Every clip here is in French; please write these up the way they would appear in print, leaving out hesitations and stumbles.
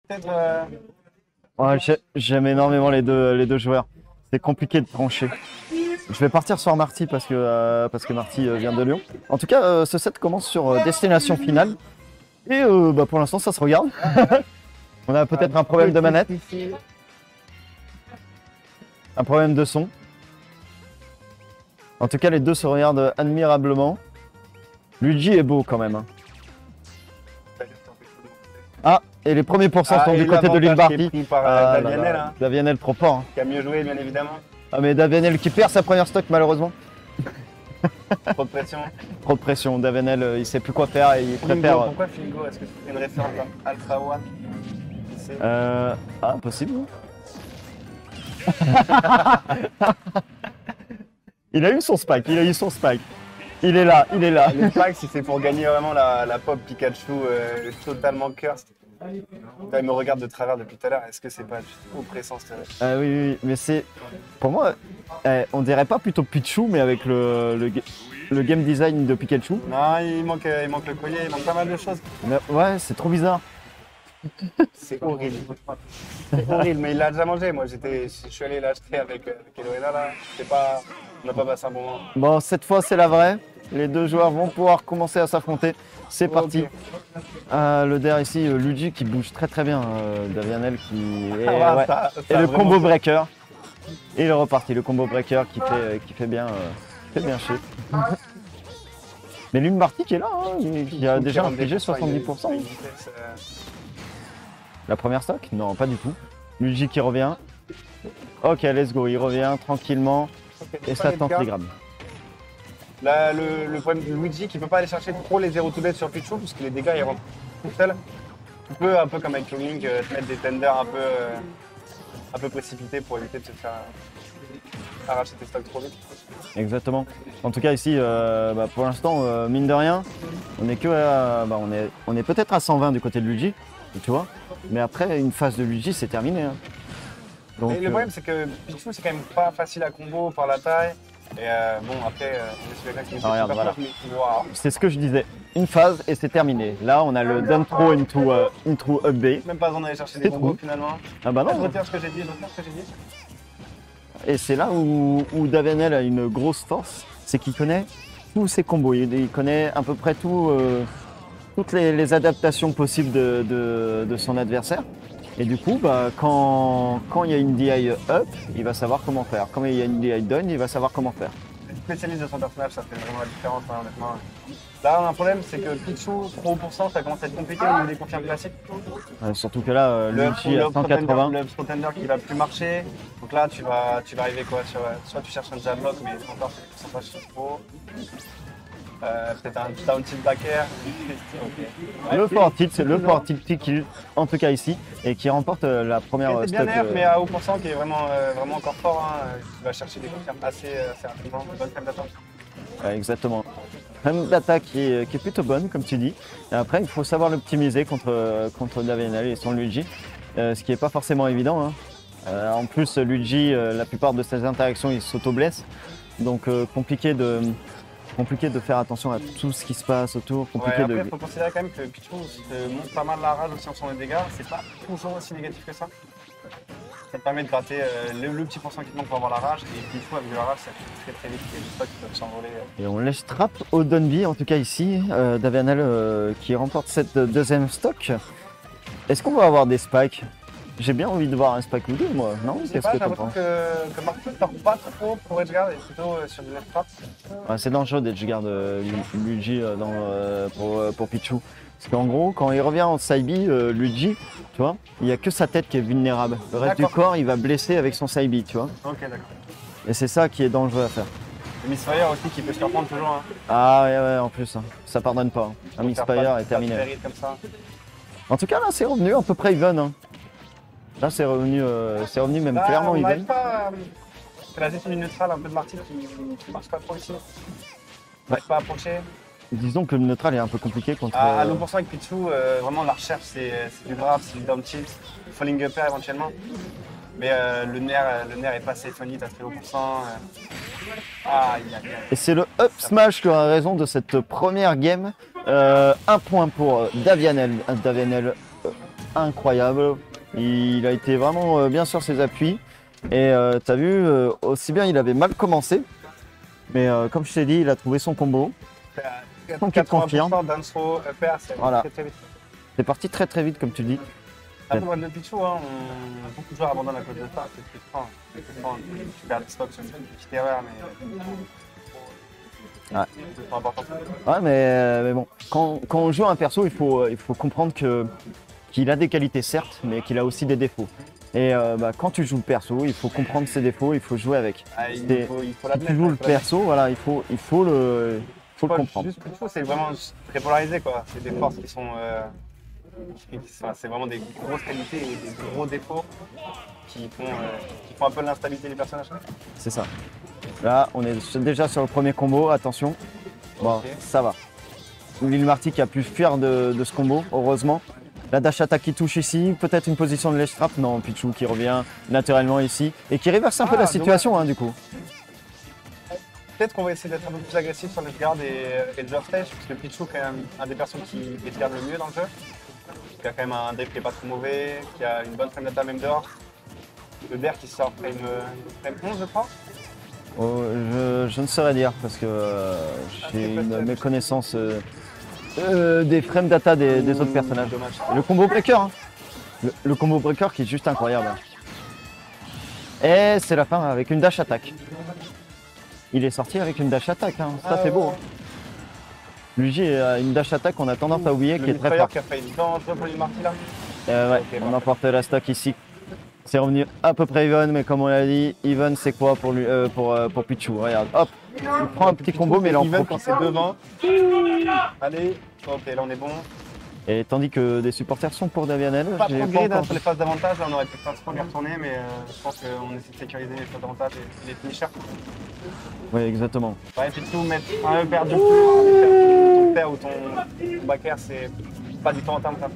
peut-être. Ouais, j'aime énormément les deux joueurs. C'est compliqué de trancher. Je vais partir sur Marty parce que Marty vient de Lyon. En tout cas, ce set commence sur destination finale. Et bah, pour l'instant, ça se regarde. On a peut-être un problème de manette. Un problème de son. En tout cas, les deux se regardent admirablement. Luigi est beau quand même. Hein. Ah, et les premiers pourcents sont du côté de Lil-Barty. Davianel trop fort. Hein. Qui a mieux joué, bien évidemment. Ah, mais Davianel qui perd sa première stock, malheureusement. Trop de pression. Trop de pression. Davianel, il sait plus quoi faire et il préfère. Pourquoi Fingo? Est-ce que c'est une référence à Alpha One? Ah, possible. Il a eu son spike, il a eu son spike. Il est là, il est là. Le spike, si c'est pour gagner vraiment la pop Pikachu totalement cursed. Là, il me regarde de travers depuis tout à l'heure. Est-ce que c'est pas juste oppressant cette Oui, oui, mais c'est. Pour moi, on dirait pas plutôt Pichu, mais avec le game design de Pikachu. Non, il manque le collier, il manque pas mal de choses. Mais, ouais, c'est trop bizarre. C'est horrible. C'est horrible, mais il l'a déjà mangé. Moi, je suis allé l'acheter avec Eloena là. On n'a pas passé un bon moment. Bon, cette fois, c'est la vraie. Les deux joueurs vont pouvoir commencer à s'affronter. C'est parti. Okay. Le der ici, Luigi qui bouge très très bien. Davianel qui est. Ouais, et le combo breaker. Et il est reparti. Le combo breaker qui fait bien chier. Mais Lil-Barty qui est là, hein, qui a déjà infligé 70%. La première stock? Non, pas du tout. Luigi qui revient. Ok, let's go. Il revient tranquillement. Et ça tente les grammes. Là, le problème de Luigi qui ne peut pas aller chercher trop les 0 to dead sur Pichu parce que les dégâts ils rentrent tout seul. Tu peux, un peu comme avec Link, te mettre des tenders un peu précipités pour éviter de se faire arracher tes stocks trop vite. Exactement. En tout cas ici, pour l'instant, mine de rien, on est que on est peut-être à 120 du côté de Luigi, tu vois. Mais après, une phase de Luigi, c'est terminé. Hein. Donc, le problème, c'est que Pichu, c'est quand même pas facile à combo par la taille. Et bon, après, on est sur quelqu'un qui est regarde, voilà. Wow. C'est ce que je disais. Une phase et c'est terminé. Là, on a le down throw into up B. Même pas besoin d'aller chercher des combos finalement. Ah bah non. Je retire ce que j'ai dit, Et c'est là où Davianel a une grosse force, c'est qu'il connaît tous ses combos. Il connaît à peu près toutes les adaptations possibles de son adversaire. Et du coup, quand il y a une DI up, il va savoir comment faire. Quand il y a une DI down, il va savoir comment faire. Le spécialiste de son personnage, ça fait vraiment la différence, hein, honnêtement. Là, on a un problème, c'est que Pichu, 3%, ça commence à être compliqué au niveau des confirmes classiques. Surtout que là, Luigi à 180. Le Scotender qui va plus marcher. Donc là, tu vas arriver quoi sur, soit tu cherches un jab block, mais encore, c'est pas trop. Peut-être un down tilt backer. Okay. Le fort tilt, c'est le fort tilt kill, en tout cas ici, et qui remporte la première stock. C'est bien nerf, mais à haut pourcent qui est vraiment encore fort, hein, qui va chercher des confirmes assez rapidement, bonne frame d'attaque. Exactement. Frame d'attaque qui est plutôt bonne, comme tu dis. Et après, il faut savoir l'optimiser contre Davianel et son Luigi, ce qui n'est pas forcément évident. Hein. En plus, Luigi, la plupart de ses interactions, il s'auto-blesse, donc compliqué de faire attention à tout ce qui se passe autour. Après, il faut considérer quand même que Pichu monte pas mal la rage aussi en faisant des dégâts. C'est pas toujours aussi négatif que ça. Ça te permet de gratter le petit pourcent qui te manque pour avoir la rage. Et puis, avec de la rage, ça fait très vite. Il y a des stocks qui peuvent s'envoler. Et on laisse trap au Dunby, en tout cas ici. Davianel qui remporte cette deuxième stock. Est-ce qu'on va avoir des spikes? J'ai bien envie de voir un spike ou deux, moi. Non, qu'est-ce que tu penses? Que Marty ne part pas trop pour edgeguard et plutôt sur du left trap. Ouais, c'est dangereux d'edgeguard Luigi pour Pichu. Parce qu'en gros, quand il revient en side B, Luigi, tu vois, il n'y a que sa tête qui est vulnérable. Le reste du corps, il va blesser avec son side B, tu vois. Ok, d'accord. Et c'est ça qui est dangereux à faire. Le Misfire aussi qui peut se surprendre toujours. Hein. Ah ouais, en plus, hein. Ça pardonne pas. Hein. Un Misfire est terminé. Comme ça. En tout cas, là, c'est revenu à peu près even. Hein. Là, c'est revenu même clairement even. C'est la gestion du neutral un peu de Marty qui marche pas trop ici. On n'arrive pas à approcher. Disons que le neutral est un peu compliqué contre. À 9% avec Pichu, vraiment la recherche c'est du grab, c'est du down tilt, falling upper éventuellement. Mais le nerf est pas safe on hit à très haut pourcent. Et c'est le up smash qui a raison de cette première game. Un point pour Davianel. Davianel incroyable. Il a été vraiment bien sur ses appuis. Et tu as vu, aussi bien il avait mal commencé, mais comme je t'ai dit, il a trouvé son combo. Donc il confirme. 80% d'un throw upper, c'est Voilà. très vite. C'est parti très vite, comme tu dis. Après, le Pichu, hein, beaucoup de joueurs abandonnent à cause de ça. C'est frustrant. Tu perds des stocks sur une petite erreur, mais. Ouais. C'est important. Ouais, mais bon, quand on joue un perso, il faut comprendre qu'il a des qualités, certes, mais qu'il a aussi des défauts. Et quand tu joues le perso, il faut comprendre ses défauts, il faut jouer avec. Ah, il faut Si tu joues le perso, voilà, il faut le comprendre. Juste Pichu, c'est vraiment très polarisé, quoi. C'est des forces qui sont. C'est vraiment des grosses qualités et des gros défauts qui font un peu l'instabilité des personnages. C'est ça. Là, on est déjà sur le premier combo, attention. Bon, Ok. ça va. Lil Marty qui a pu fuir de ce combo, heureusement. La dash attack qui touche ici, peut-être une position de ledge trap. Non, Pichu qui revient naturellement ici et qui reverse un peu la situation, hein, du coup. Peut-être qu'on va essayer d'être un peu plus agressif sur le guard et le drop stage, parce que Pichu est quand même un des personnes qui garde le mieux dans le jeu. Qui a quand même un dev qui est pas trop mauvais, qui a une bonne frame data même dehors. Le Bear qui sort frame 11, je crois. Oh, je ne saurais dire parce que j'ai une méconnaissance des frame data des autres personnages. Dommage. Le combo breaker, hein. Le combo breaker qui est juste incroyable. Et c'est la fin avec une dash attack. Il est sorti avec une dash attack, hein. Ça c'est beau. Hein. Luigi a une dash attack qu'on a tendance à oublier qui est très forte. Qui a failli dangereux pour Lil Marty là. Ouais, Ok, on emporte la stack ici. C'est revenu à peu près even, mais comme on l'a dit, even c'est quoi pour lui, pour Pichu. Regarde, hop, il prend un petit combo, mais il en Even quand profite. c'est devant. Allez, ok, là on est bon. Et tandis que des supporters sont pour Davianel, Pas j'ai trop pas grid encore- sur les phases d'avantage, là on aurait pu pas trop les retourner, mais je pense qu'on essaie de sécuriser les phases d'avantage et les finishers. Oui, exactement. Ouais, puis tout mettre un upper du ton père ou ton backer, c'est pas du tout en termes ça.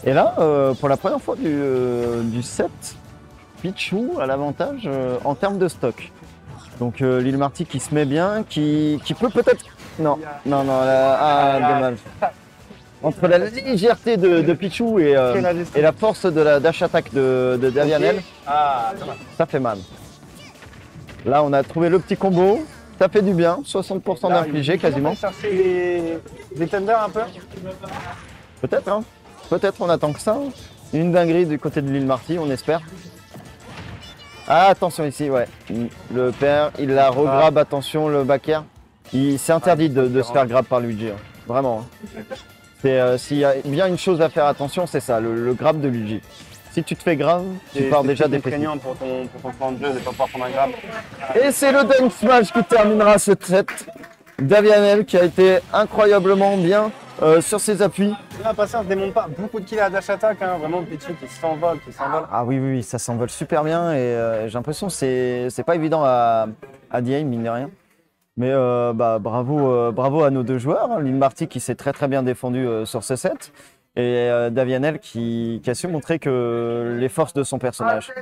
Et là, pour la première fois du set, Pichu a l'avantage en termes de stock. Donc Lil Marty qui se met bien, qui peut peut-être... Non, dommage. Entre la légèreté de Pichu et la force de la dash attack de Davianel, Ah, dommage. ça fait mal. Là, on a trouvé le petit combo, ça fait du bien, 60% d'infligé quasiment. On va chercher des tenders un peu. Peut-être, hein. Peut-être on attend que ça. Une dinguerie du côté de Lil Marty, on espère. Ah, attention ici, ouais. Le père, il la regrabe, attention, le backer. C'est interdit de se faire grab par Luigi, hein. Vraiment. Hein. S'il y a bien une chose à faire attention, c'est ça, le grab de Luigi. Si tu te fais grave, tu pars déjà dépressif. C'est pour ton plan de jeu de ne pas pouvoir prendre un grab. Et c'est le dunk smash qui terminera ce set. Davianel qui a été incroyablement bien sur ses appuis. Là, patience, ne démonte pas. Beaucoup de kills à dash attack, hein. Vraiment Pichu qui s'envole, Ah oui, ça s'envole super bien et j'ai l'impression que c'est pas évident à DA, mine de rien. Mais bravo à nos deux joueurs, hein. Lil Marty qui s'est très bien défendu sur ce set et Davianel qui a su montrer les forces de son personnage.